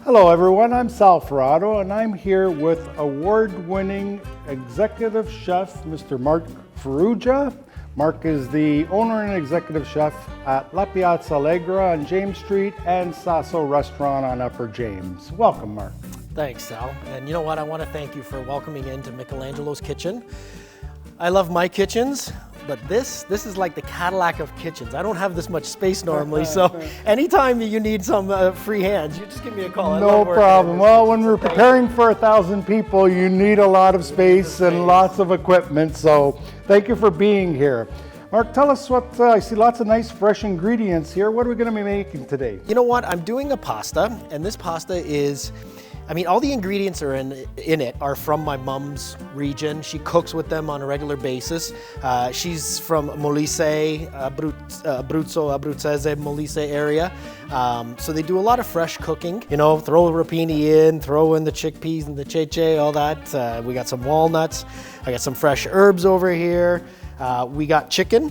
Hello everyone, I'm Sal Ferrato and I'm here with award-winning executive chef, Mr. Mark Farrugia. Mark is the owner and executive chef at La Piazza Allegra on James Street and Sasso Restaurant on Upper James. Welcome, Mark. Thanks, Sal. And you know what? I want to thank you for welcoming into Michelangelo's kitchen. I love my kitchens, but this is like the Cadillac of kitchens. I don't have this much space normally, so anytime you need some free hands, you just give me a call. No problem. Well, when we're preparing for 1,000 people, you need a lot of space and lots of equipment, so thank you for being here. Mark, tell us what, I see lots of nice fresh ingredients here. What are we going to be making today? You know what? I'm doing a pasta, and this pasta is, all the ingredients are in it are from my mom's region. She cooks with them on a regular basis. She's from Molise, Abruzzese, Molise area. So they do a lot of fresh cooking. You know, throw the rapini in, throw in the chickpeas and the cece, all that. We got some walnuts. I got some fresh herbs over here. We got chicken.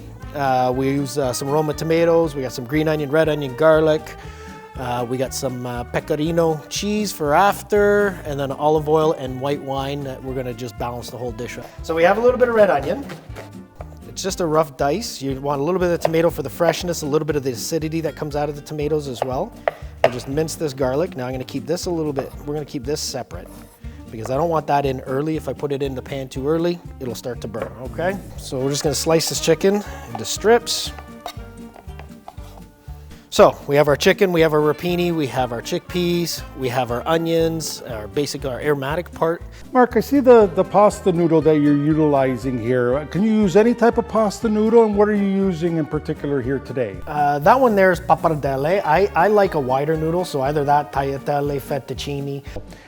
We use some Roma tomatoes. We got some green onion, red onion, garlic. We got some pecorino cheese for after, and then olive oil and white wine that we're gonna just balance the whole dish with. So we have a little bit of red onion. It's just a rough dice. You want a little bit of tomato for the freshness, a little bit of the acidity that comes out of the tomatoes as well. We'll just mince this garlic. Now I'm gonna keep this we're gonna keep this separate because I don't want that in early. If I put it in the pan too early, it'll start to burn, okay? So we're just gonna slice this chicken into strips. So we have our chicken, we have our rapini, we have our chickpeas, we have our onions, our aromatic part. Mark, I see the pasta noodle that you're utilizing here. Can you use any type of pasta noodle, and what are you using in particular here today? That one there is pappardelle. I like a wider noodle, so either that, tagliatelle, fettuccine.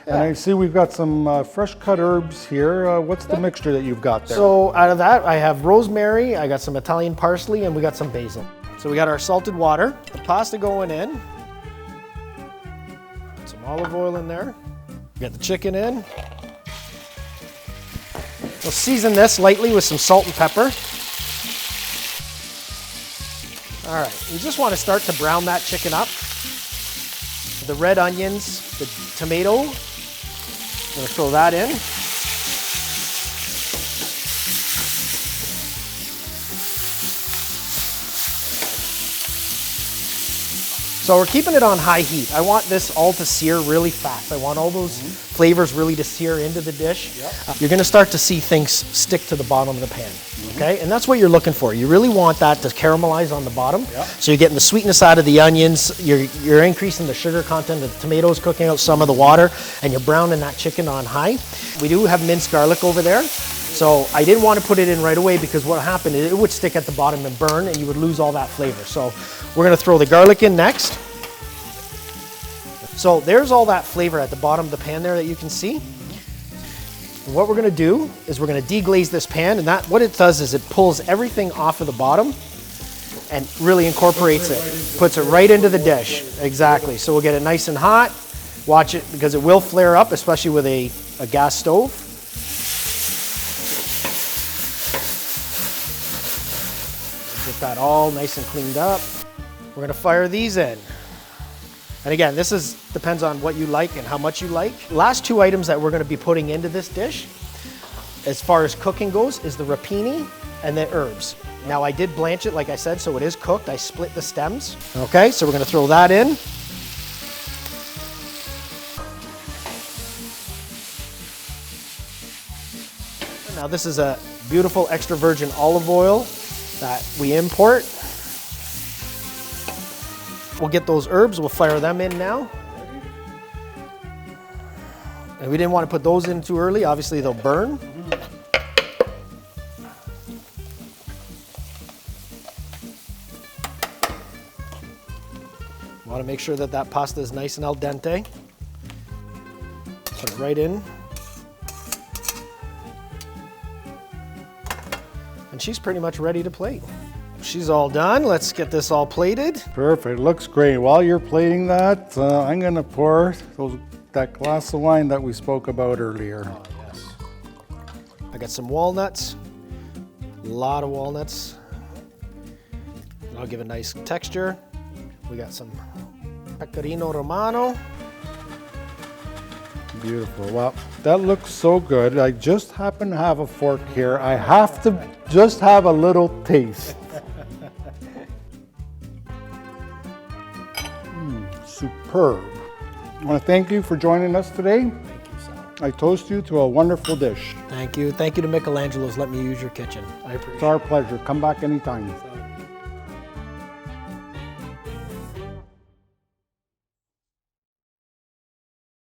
And I see we've got some fresh cut herbs here. What's the mixture that you've got there? So out of that, I have rosemary, I got some Italian parsley, and we got some basil. So we got our salted water, the pasta going in, put some olive oil in there, we got the chicken in. We'll season this lightly with some salt and pepper. All right, you just want to start to brown that chicken up. The red onions, the tomato, I'm gonna throw that in. So we're keeping it on high heat. I want this all to sear really fast. I want all those flavors really to sear into the dish. Yep. You're gonna start to see things stick to the bottom of the pan, okay? And that's what you're looking for. You really want that to caramelize on the bottom. Yep. So you're getting the sweetness out of the onions, you're increasing the sugar content of the tomatoes, cooking out some of the water, and you're browning that chicken on high. We do have minced garlic over there. So I didn't want to put it in right away because what happened is it would stick at the bottom and burn and you would lose all that flavor. So we're going to throw the garlic in next. So there's all that flavor at the bottom of the pan there that you can see. And what we're going to do is we're going to deglaze this pan, and what it does is it pulls everything off of the bottom and really incorporates it, puts it right into the dish. Exactly. So we'll get it nice and hot. Watch it because it will flare up, especially with a gas stove. Get that all nice and cleaned up. We're gonna fire these in. And again, this depends on what you like and how much you like. Last two items that we're gonna be putting into this dish, as far as cooking goes, is the rapini and the herbs. Now I did blanch it, like I said, so it is cooked. I split the stems. Okay, so we're gonna throw that in. Now this is a beautiful extra virgin olive oil that we import. We'll get those herbs, we'll fire them in now. And we didn't want to put those in too early, obviously they'll burn. Want to make sure that that pasta is nice and al dente. Put it right in. And she's pretty much ready to plate. She's all done. Let's get this all plated. Perfect, looks great. While you're plating that, I'm gonna pour that glass of wine that we spoke about earlier. Oh, yes. I got some walnuts, a lot of walnuts. I'll give a nice texture. We got some pecorino romano. Beautiful. Well, that looks so good. I just happen to have a fork here. I have to just have a little taste. Superb. I want to thank you for joining us today. Thank you, Sal. I toast you to a wonderful dish. Thank you. Thank you to Michelangelo's. Let me use your kitchen. I appreciate it. It's our pleasure. Come back anytime.